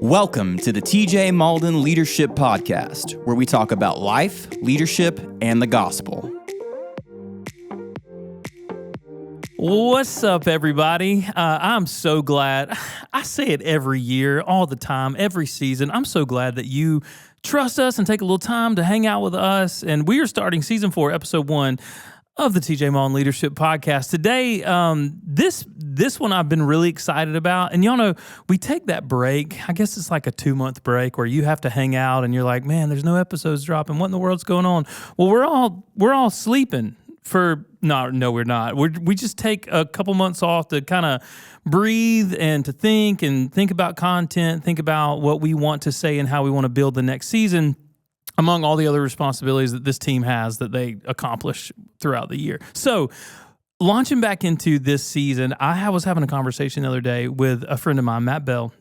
Welcome to the TJ Malden Leadership Podcast, where we talk about life, leadership, and the gospel. What's up, everybody? I'm so glad. I say it every year, all the time, every season. I'm so glad that you trust us and take a little time to hang out with us. And we are starting season 4, episode 1 of the TJ Malden Leadership Podcast. Today, this one I've been really excited about. And y'all know, we take that break. I guess it's like a 2-month break where you have to hang out and you're like, man, there's no episodes dropping. What in the world's going on? Well, we're all sleeping. No, we're not. We just take a couple months off to kind of breathe and to think about content, think about what we want to say and how we want to build the next season, among all the other responsibilities that this team has that they accomplish throughout the year. So, launching back into this season, I was having a conversation the other day with a friend of mine, Matt Bell.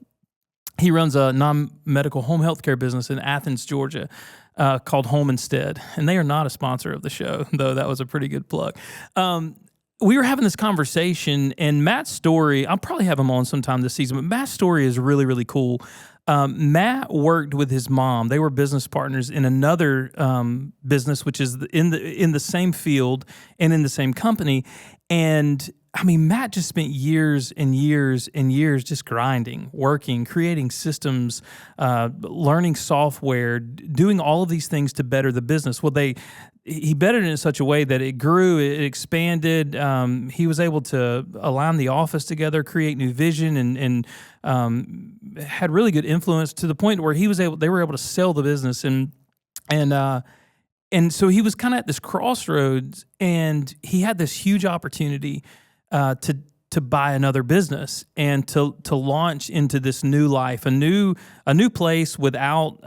He runs a non-medical home health care business in Athens, Georgia, called Home Instead. And they are not a sponsor of the show, though that was a pretty good plug. We were having this conversation, and Matt's story, I'll probably have him on sometime this season, but Matt's story is really, really cool. Matt worked with his mom. They were business partners in another business, which is in the same field and in the same company. And I mean, Matt just spent years and years and years just grinding, working, creating systems, learning software, doing all of these things to better the business. Well, he bettered it in such a way that it grew, it expanded. He was able to align the office together, create new vision, and had really good influence to the point where they were able to sell the business, and so he was kind of at this crossroads, and he had this huge opportunity to buy another business and to launch into this new life, a new place without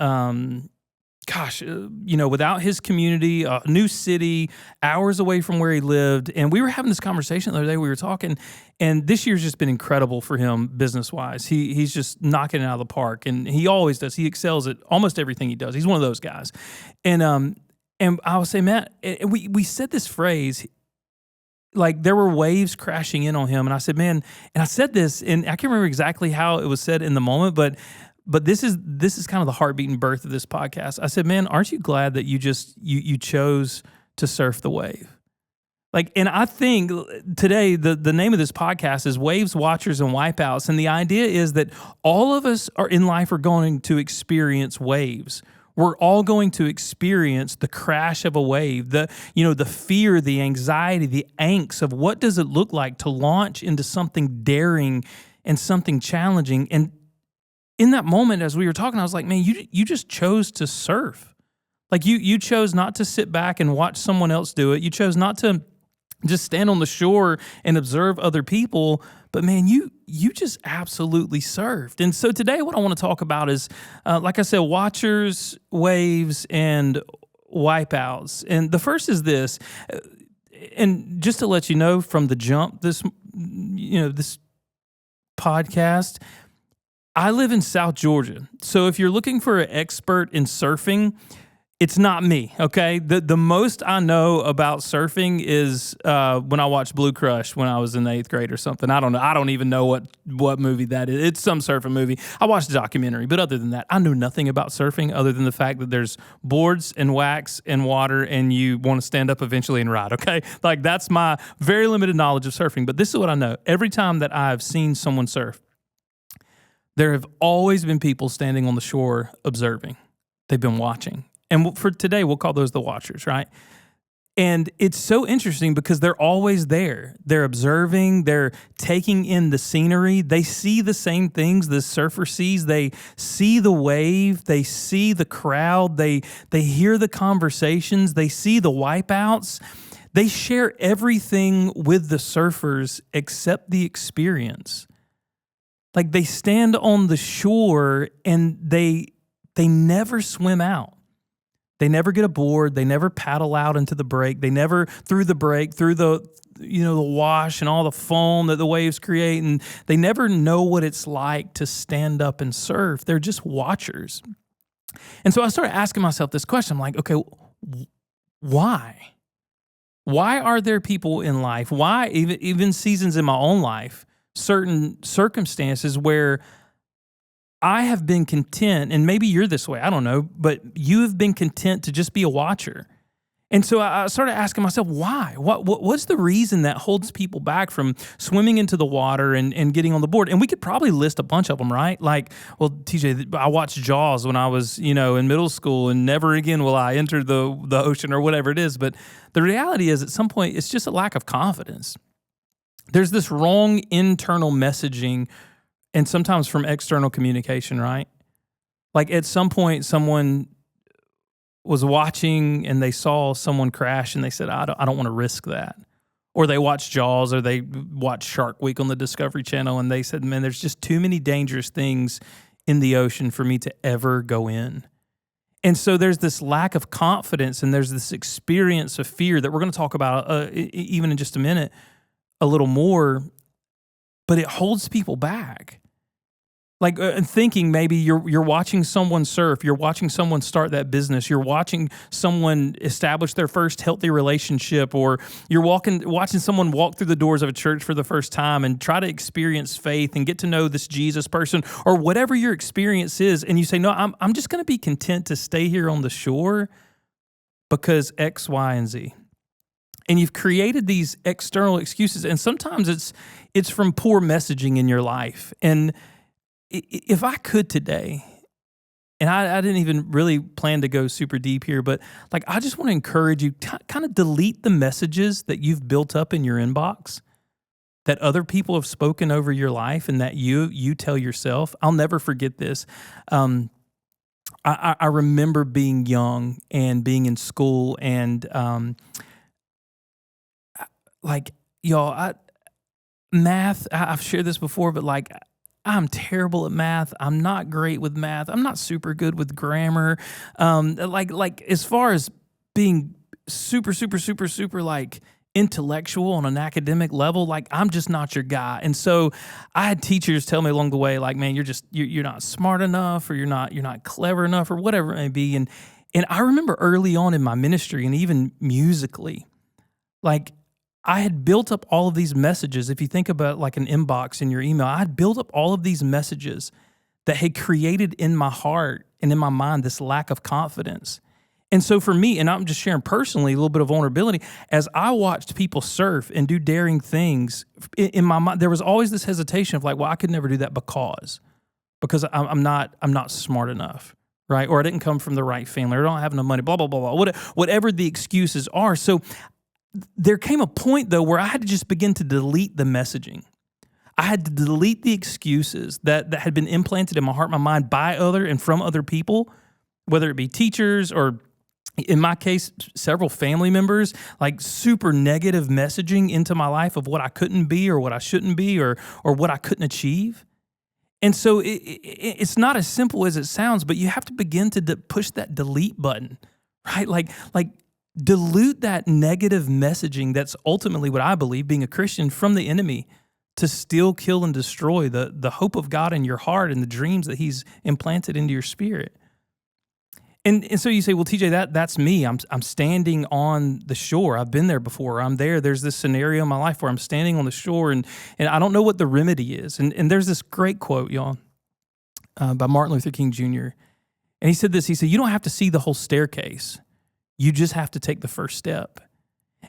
without his community, a new city, hours away from where he lived. And we were having this conversation the other day. We were talking, and this year's just been incredible for him business-wise. He's just knocking it out of the park, and he always does. He excels at almost everything he does. He's one of those guys. And I would say, Matt, we said this phrase, like there were waves crashing in on him. And I said, man, and I said this, and I can't remember exactly how it was said in the moment, but this is kind of the heartbeat and birth of this podcast. I said, man, aren't you glad that you chose to surf the wave? Like, and I think today the name of this podcast is Waves, Watchers, and Wipeouts. And the idea is that all of us in life are going to experience waves. We're all going to experience the crash of a wave, the fear, the anxiety, the angst of what does it look like to launch into something daring and something challenging. And in that moment, as we were talking, I was like, man, you just chose to surf. Like you chose not to sit back and watch someone else do it. You chose not to just stand on the shore and observe other people, but man, you just absolutely surfed. And so today what I want to talk about is, like I said, watchers, waves, and wipeouts. And the first is this, and just to let you know from the jump, this podcast, I live in South Georgia. So if you're looking for an expert in surfing, it's not me, okay? The most I know about surfing is when I watched Blue Crush when I was in the 8th grade or something. I don't know. I don't even know what movie that is. It's some surfing movie. I watched a documentary, but other than that, I knew nothing about surfing other than the fact that there's boards and wax and water and you want to stand up eventually and ride, okay? Like that's my very limited knowledge of surfing, but this is what I know. Every time that I've seen someone surf, there have always been people standing on the shore observing. They've been watching. And for today, we'll call those the watchers, right? And it's so interesting because they're always there. They're observing. They're taking in the scenery. They see the same things the surfer sees. They see the wave. They see the crowd. They hear the conversations. They see the wipeouts. They share everything with the surfers except the experience. Like they stand on the shore and they never swim out. They never get aboard. They never paddle out into the break. They never through the the wash and all the foam that the waves create, and they never know what it's like to stand up and surf. They're just watchers. And so I started asking myself this question. I'm like, okay, why? Why are there people in life? Why even seasons in my own life, certain circumstances where I have been content, and maybe you're this way, I don't know, but you have been content to just be a watcher. And so I started asking myself, why? What's the reason that holds people back from swimming into the water and getting on the board? And we could probably list a bunch of them, right? Like, well, TJ, I watched Jaws when I was, in middle school, and never again will I enter the ocean or whatever it is. But the reality is, at some point, it's just a lack of confidence. There's this wrong internal messaging, and sometimes from external communication, right? Like at some point, someone was watching and they saw someone crash and they said, I don't want to risk that. Or they watched Jaws, or they watched Shark Week on the Discovery Channel, and they said, man, there's just too many dangerous things in the ocean for me to ever go in. And so there's this lack of confidence, and there's this experience of fear that we're going to talk about even in just a minute a little more, but it holds people back. Like thinking maybe you're watching someone surf, you're watching someone start that business, you're watching someone establish their first healthy relationship, or you're watching someone walk through the doors of a church for the first time and try to experience faith and get to know this Jesus person, or whatever your experience is, and you say, no, I'm just going to be content to stay here on the shore because X, Y, and Z. And you've created these external excuses, and sometimes it's from poor messaging in your life. And if I could today, and I didn't even really plan to go super deep here, but like I just want to encourage you to kind of delete the messages that you've built up in your inbox that other people have spoken over your life and that you tell yourself. I'll never forget this. I remember being young and being in school, and like y'all, math. I've shared this before, but like, I'm terrible at math. I'm not great with math. I'm not super good with grammar. Like as far as being super like intellectual on an academic level, like I'm just not your guy. And so I had teachers tell me along the way, like, man, you're not smart enough, or you're not clever enough, or whatever it may be. And I remember early on in my ministry, and even musically, like, I had built up all of these messages. If you think about like an inbox in your email, I had built up all of these messages that had created in my heart and in my mind this lack of confidence. And so for me, and I'm just sharing personally a little bit of vulnerability, as I watched people surf and do daring things, in my mind, there was always this hesitation of like, well, I could never do that because I'm not smart enough, right? Or I didn't come from the right family, or I don't have enough money, blah, blah, blah, blah, whatever the excuses are. So there came a point, though, where I had to just begin to delete the messaging. I had to delete the excuses that had been implanted in my heart, my mind, by other and from other people, whether it be teachers or, in my case, several family members, like super negative messaging into my life of what I couldn't be, or what I shouldn't be, or what I couldn't achieve. And so it's not as simple as it sounds, but you have to begin to push that delete button, right? Like dilute that negative messaging that's ultimately, what I believe, being a Christian, from the enemy to steal, kill, and destroy the hope of God in your heart and the dreams that he's implanted into your spirit. And so you say, well, TJ, that's me. I'm standing on the shore. I've been there before. I'm there. There's this scenario in my life where I'm standing on the shore, and I don't know what the remedy is. And there's this great quote, y'all, by Martin Luther King Jr. And he said this. He said, you don't have to see the whole staircase. You just have to take the first step.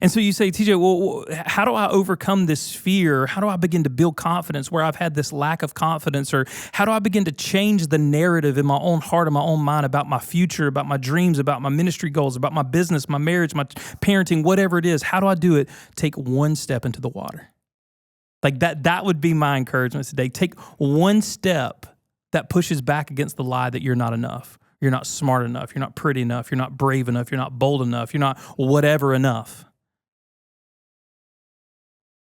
And so you say, TJ, well, how do I overcome this fear? How do I begin to build confidence where I've had this lack of confidence? Or how do I begin to change the narrative in my own heart and my own mind about my future, about my dreams, about my ministry goals, about my business, my marriage, my parenting, whatever it is? How do I do it? Take one step into the water. Like that would be my encouragement today. Take one step that pushes back against the lie that you're not enough. You're not smart enough. You're not pretty enough. You're not brave enough. You're not bold enough. You're not whatever enough.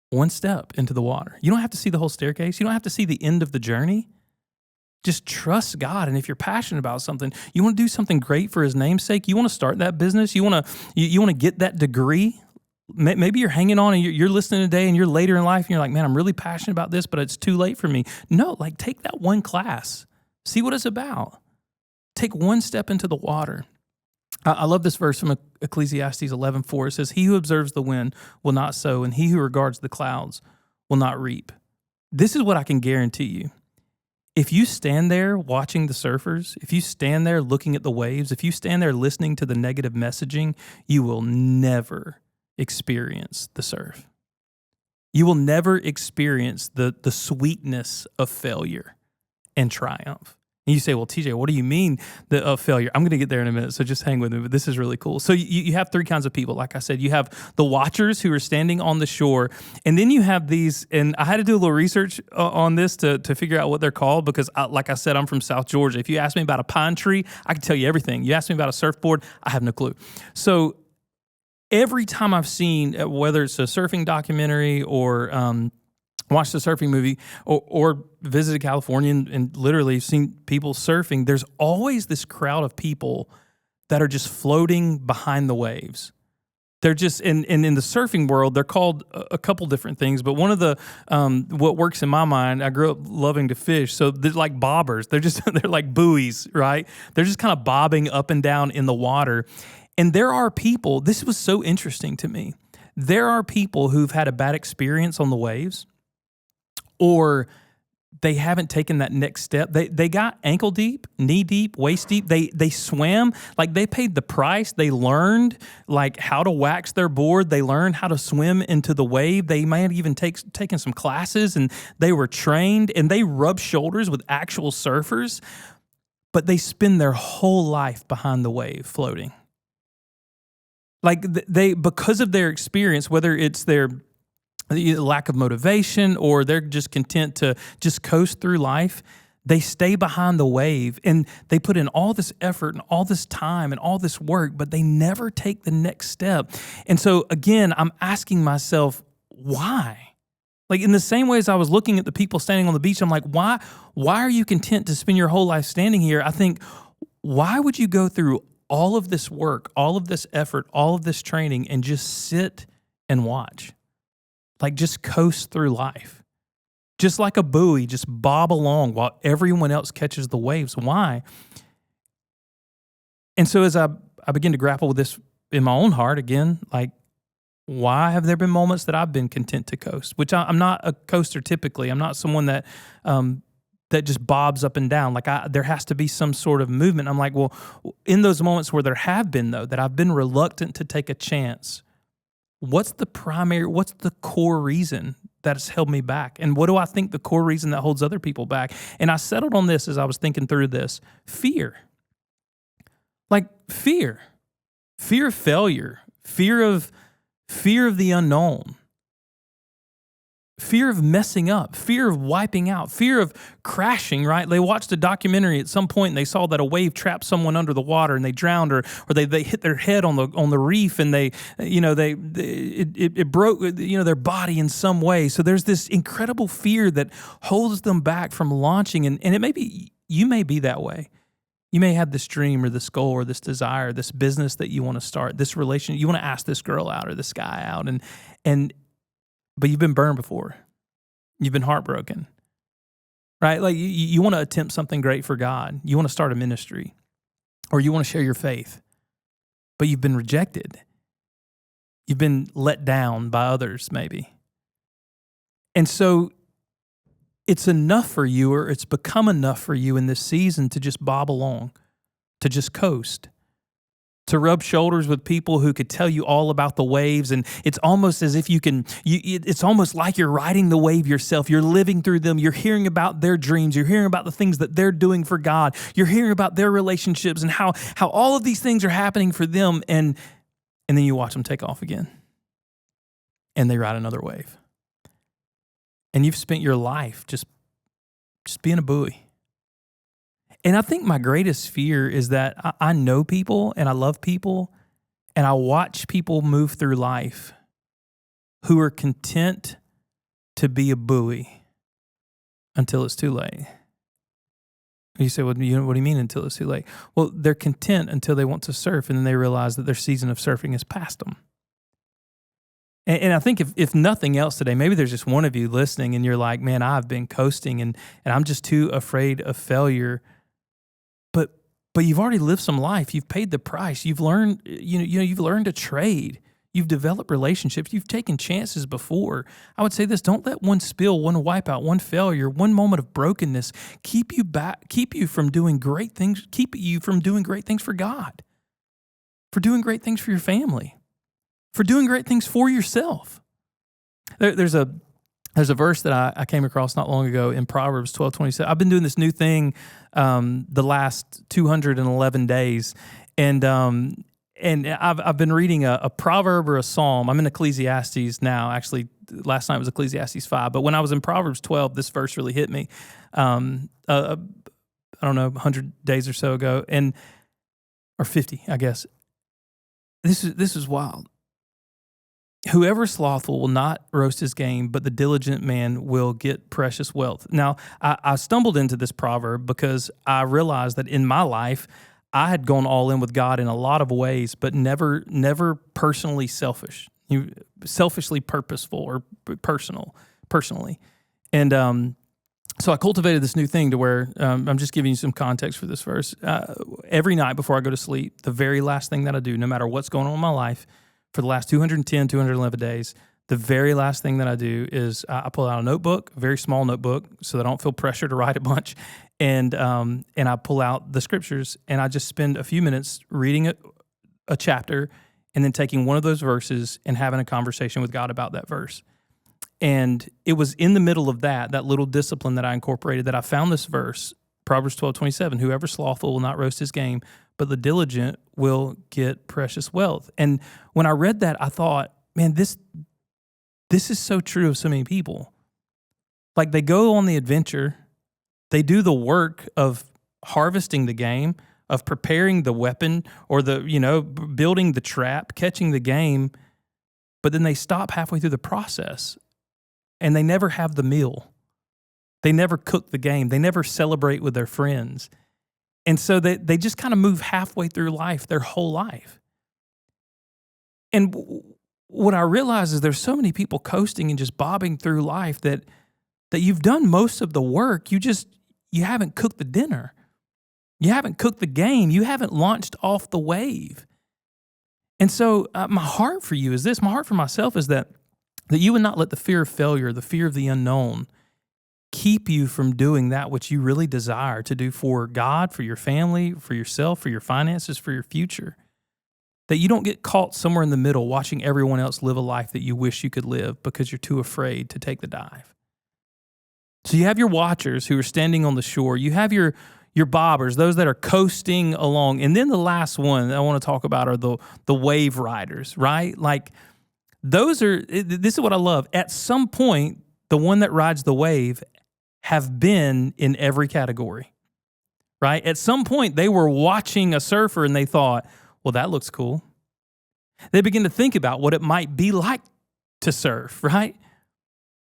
One step into the water. You don't have to see the whole staircase. You don't have to see the end of the journey. Just trust God. And if you're passionate about something, you want to do something great for his name's sake, you want to start that business, you want to get that degree. Maybe you're hanging on and you're listening today and you're later in life and you're like, man, I'm really passionate about this, but it's too late for me. No, like take that one class. See what it's about. Take one step into the water. I love this verse from Ecclesiastes 11:4. It says, he who observes the wind will not sow, and he who regards the clouds will not reap. This is what I can guarantee you. if you stand there watching the surfers, if you stand there looking at the waves, if you stand there listening to the negative messaging, you will never experience the surf. You will never experience the sweetness of failure and triumph. And you say, well, TJ, what do you mean of failure? I'm going to get there in a minute, so just hang with me, but this is really cool. So you have three kinds of people. Like I said, you have the watchers who are standing on the shore, and then you have these, and I had to do a little research on this to figure out what they're called because, like I said, I'm from South Georgia. If you ask me about a pine tree, I can tell you everything. You ask me about a surfboard, I have no clue. So every time I've seen, whether it's a surfing documentary or watched a surfing movie or visited California and literally seen people surfing, there's always this crowd of people that are just floating behind the waves. They're just, and in the surfing world, they're called a couple different things, but one of the, what works in my mind, I grew up loving to fish, so they're like bobbers. They're like buoys, right? They're just kind of bobbing up and down in the water. And there are people, this was so interesting to me, there are people who've had a bad experience on the waves, or they haven't taken that next step. They got ankle deep, knee deep, waist deep. They swam, like they paid the price. They learned like how to wax their board. They learned how to swim into the wave. They might have even taken some classes and they were trained and they rub shoulders with actual surfers, but they spend their whole life behind the wave floating. Like they, because of their experience, whether it's their lack of motivation or they're just content to just coast through life, they stay behind the wave and they put in all this effort and all this time and all this work, but they never take the next step. And so again, I'm asking myself, why? Like in the same way as I was looking at the people standing on the beach, I'm like, why are you content to spend your whole life standing here? I think, why would you go through all of this work, all of this effort, all of this training and just sit and watch? Like just coast through life. Just like a buoy, just bob along while everyone else catches the waves. Why? And so as I begin to grapple with this in my own heart again, like, why have there been moments that I've been content to coast? Which I'm not a coaster typically. I'm not someone that that just bobs up and down. Like there has to be some sort of movement. I'm like, well, in those moments where there have been though, that I've been reluctant to take a chance, what's the core reason that has held me back? And what do I think the core reason that holds other people back? And I settled on this as I was thinking through this. Fear. Like fear. Fear of failure. Fear of the unknown. Fear of messing up, fear of wiping out, fear of crashing, right? They watched a documentary at some point and they saw that a wave trapped someone under the water and they drowned or they hit their head on the reef and it broke, their body in some way. So there's this incredible fear that holds them back from launching. And it may be, you may be that way. You may have this dream or this goal or this desire, this business that you want to start, this relationship, you want to ask this girl out or this guy out but you've been burned before. You've been heartbroken, right? Like you want to attempt something great for God. You want to start a ministry or you want to share your faith, but you've been rejected. You've been let down by others maybe. And so it's enough for you, or it's become enough for you in this season to just bob along, to just coast, to rub shoulders with people who could tell you all about the waves. And it's almost as if it's almost like you're riding the wave yourself. You're living through them. You're hearing about their dreams. You're hearing about the things that they're doing for God. You're hearing about their relationships and how all of these things are happening for them. And then you watch them take off again and they ride another wave. And you've spent your life just being a buoy. And I think my greatest fear is that I know people and I love people and I watch people move through life who are content to be a buoy until it's too late. You say, well, what do you mean until it's too late? Well, they're content until they want to surf and then they realize that their season of surfing is past them. And I think if nothing else today, maybe there's just one of you listening and you're like, man, I've been coasting and I'm just too afraid of failure. But you've already lived some life. You've paid the price. You've learned, you've learned to trade. You've developed relationships. You've taken chances before. I would say this: don't let one spill, one wipeout, one failure, one moment of brokenness keep you from doing great things. Keep you from doing great things for God, for doing great things for your family, for doing great things for yourself. There's a verse that I came across not long ago in Proverbs 12:27. I've been doing this new thing the last 211 days, and I've been reading a proverb or a psalm. I'm in Ecclesiastes now. Actually, last night was Ecclesiastes 5, but when I was in Proverbs 12, this verse really hit me. I don't know, 100 days or so ago, or 50, I guess. This is wild. Whoever is slothful will not roast his game, but the diligent man will get precious wealth. Now, I stumbled into this proverb because I realized that in my life, I had gone all in with God in a lot of ways, but never personally selfish, selfishly purposeful or personally. And so I cultivated this new thing to where I'm just giving you some context for this verse. Every night before I go to sleep, the very last thing that I do, no matter what's going on in my life, for the last 211 days, the very last thing that I do is I pull out a notebook, a very small notebook, so that I don't feel pressure to write a bunch, and I pull out the scriptures, and I just spend a few minutes reading a chapter, and then taking one of those verses and having a conversation with God about that verse. And it was in the middle of that little discipline that I incorporated, that I found this verse, Proverbs 12:27, whoever slothful will not roast his game, but the diligent will get precious wealth. And when I read that, I thought, man, this is so true of so many people. Like, they go on the adventure, they do the work of harvesting the game, of preparing the weapon, or building the trap, catching the game, but then they stop halfway through the process and they never have the meal. They never cook the game. They never celebrate with their friends. And so they just kind of move halfway through life, their whole life. And what I realize is there's so many people coasting and just bobbing through life that you've done most of the work. You haven't cooked the dinner. You haven't cooked the game. You haven't launched off the wave. And so my heart for you is this. My heart for myself is that you would not let the fear of failure, the fear of the unknown, keep you from doing that which you really desire to do for God, for your family, for yourself, for your finances, for your future. That you don't get caught somewhere in the middle watching everyone else live a life that you wish you could live because you're too afraid to take the dive. So you have your watchers who are standing on the shore. You have your bobbers, those that are coasting along. And then the last one I want to talk about are the wave riders, right? Like, this is what I love. At some point, the one that rides the wave have been in every category, right? At some point, they were watching a surfer and they thought, well, that looks cool. They begin to think about what it might be like to surf, right?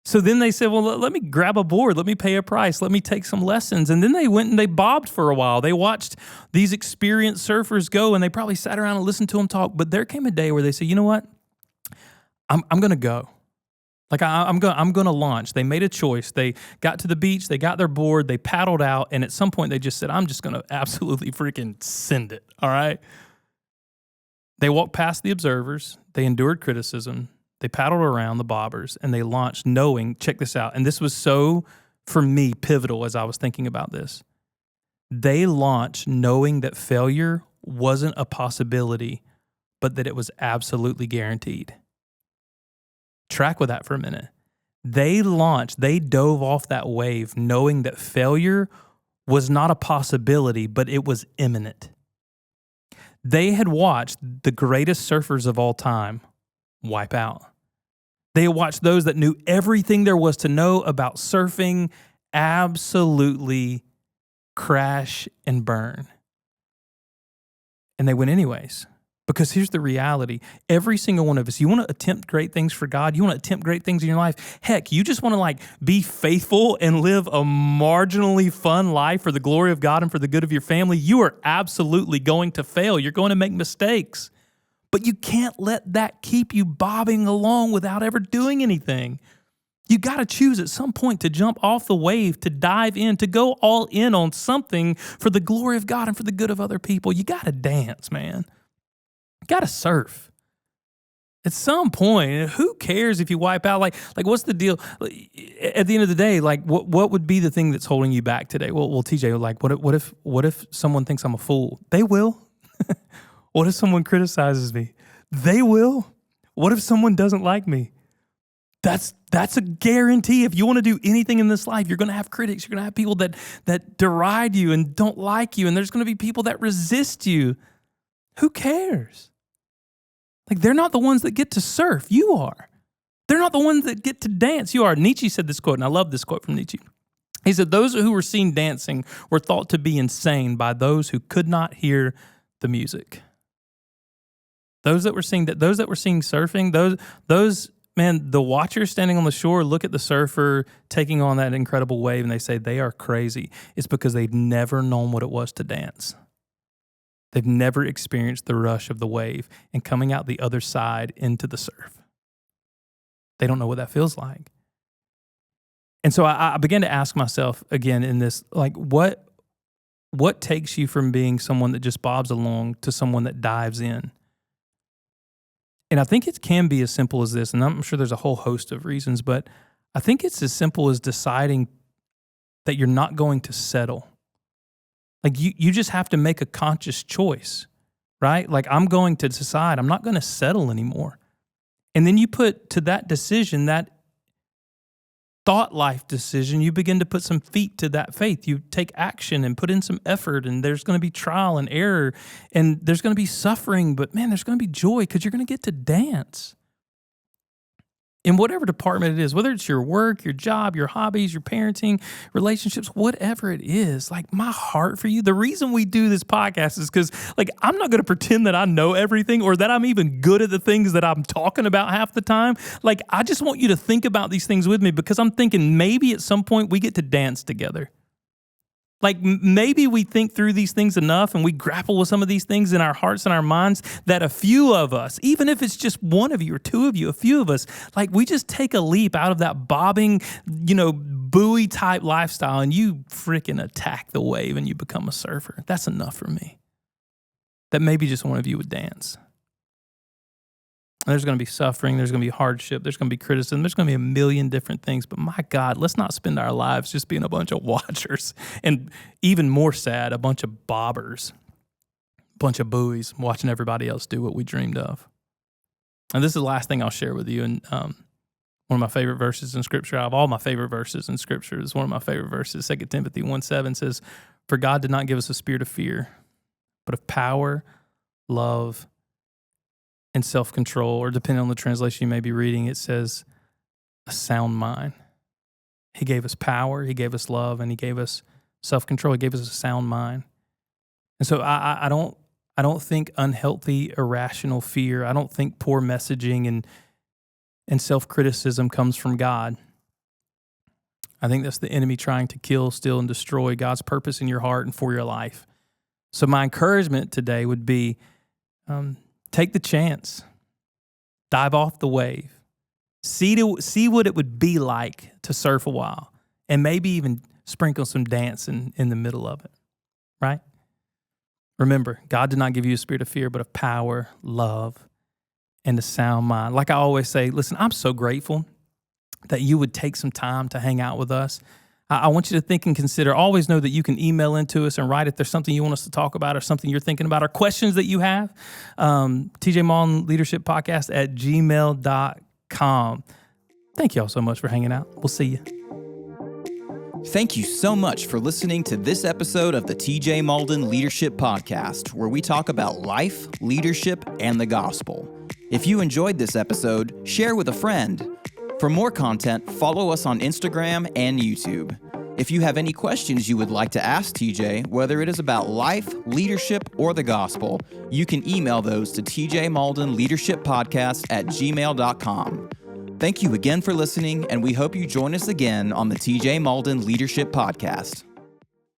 So then they said, well, let me grab a board. Let me pay a price. Let me take some lessons. And then they went and they bobbed for a while. They watched these experienced surfers go, and they probably sat around and listened to them talk. But there came a day where they said, you know what? I'm going to go. Like, I'm going to launch. They made a choice. They got to the beach. They got their board. They paddled out. And at some point, they just said, I'm just going to absolutely freaking send it. All right? They walked past the observers. They endured criticism. They paddled around the bobbers. And they launched knowing, check this out. And this was so, for me, pivotal as I was thinking about this. They launched knowing that failure wasn't a possibility, but that it was absolutely guaranteed. Track with that for a minute. They dove off that wave knowing that failure was not a possibility, but it was imminent. They had watched the greatest surfers of all time wipe out. They had watched those that knew everything there was to know about surfing absolutely crash and burn. And they went anyways. Because here's the reality. Every single one of us, you want to attempt great things for God. You want to attempt great things in your life. Heck, you just want to be faithful and live a marginally fun life for the glory of God and for the good of your family. You are absolutely going to fail. You're going to make mistakes. But you can't let that keep you bobbing along without ever doing anything. You got to choose at some point to jump off the wave, to dive in, to go all in on something for the glory of God and for the good of other people. You got to dance, man. You got to surf. At some point, who cares if you wipe out? Like what's the deal? At the end of the day, like what would be the thing that's holding you back today? Well, TJ, like what if someone thinks I'm a fool? They will. What if someone criticizes me? They will. What if someone doesn't like me? That's a guarantee. If you want to do anything in this life, you're going to have critics. You're going to have people that deride you and don't like you, and there's going to be people that resist you. Who cares? Like, they're not the ones that get to surf. You are. They're not the ones that get to dance. You are. Nietzsche said this quote, and I love this quote from Nietzsche. He said, "Those who were seen dancing were thought to be insane by those who could not hear the music." Those that were seeing surfing, those man, the watchers standing on the shore look at the surfer taking on that incredible wave, and they say they are crazy. It's because they've never known what it was to dance. They've never experienced the rush of the wave and coming out the other side into the surf. They don't know what that feels like. And so I began to ask myself again in this, like, what takes you from being someone that just bobs along to someone that dives in? And I think it can be as simple as this, and I'm sure there's a whole host of reasons, but I think it's as simple as deciding that you're not going to settle. Like you just have to make a conscious choice, right? Like, I'm going to decide I'm not going to settle anymore. And then you put to that decision, that thought life decision, you begin to put some feet to that faith. You take action and put in some effort, and there's going to be trial and error, and there's going to be suffering, but man, there's going to be joy because you're going to get to dance. In whatever department it is, whether it's your work, your job, your hobbies, your parenting, relationships, whatever it is, like, my heart for you, the reason we do this podcast is because, like, I'm not going to pretend that I know everything or that I'm even good at the things that I'm talking about half the time. Like, I just want you to think about these things with me because I'm thinking maybe at some point we get to dance together. Like, maybe we think through these things enough and we grapple with some of these things in our hearts and our minds that a few of us, even if it's just one of you or two of you, a few of us, like, we just take a leap out of that bobbing, buoy type lifestyle, and you freaking attack the wave and you become a surfer. That's enough for me. That maybe just one of you would dance. There's going to be suffering, there's going to be hardship, there's going to be criticism, there's going to be a million different things. But my God, let's not spend our lives just being a bunch of watchers, and even more sad, a bunch of bobbers, a bunch of buoys watching everybody else do what we dreamed of. And this is the last thing I'll share with you. And one of my favorite verses in Scripture, out of all my favorite verses in Scripture, is one of my favorite verses. 2 Timothy 1:7 says, "For God did not give us a spirit of fear, but of power, love, and self-control," or depending on the translation you may be reading, it says a sound mind. He gave us power, he gave us love, and he gave us self-control. He gave us a sound mind. And so I don't think unhealthy, irrational fear, I don't think poor messaging and self-criticism comes from God. I think that's the enemy trying to kill, steal, and destroy God's purpose in your heart and for your life. So my encouragement today would be, take the chance. Dive off the wave. See what it would be like to surf a while, and maybe even sprinkle some dancing in the middle of it, right? Remember, God did not give you a spirit of fear, but of power, love, and a sound mind. Like I always say, listen, I'm so grateful that you would take some time to hang out with us. I want you to think and consider. Always know that you can email into us and write if there's something you want us to talk about or something you're thinking about or questions that you have. TJ Malden Leadership Podcast at gmail.com. Thank you all so much for hanging out. We'll see you. Thank you so much for listening to this episode of the TJ Malden Leadership Podcast, where we talk about life, leadership, and the gospel. If you enjoyed this episode, share with a friend. For more content, follow us on Instagram and YouTube. If you have any questions you would like to ask TJ, whether it is about life, leadership, or the gospel, you can email those to tjmaldenleadershippodcast@gmail.com. Thank you again for listening, and we hope you join us again on the TJ Malden Leadership Podcast.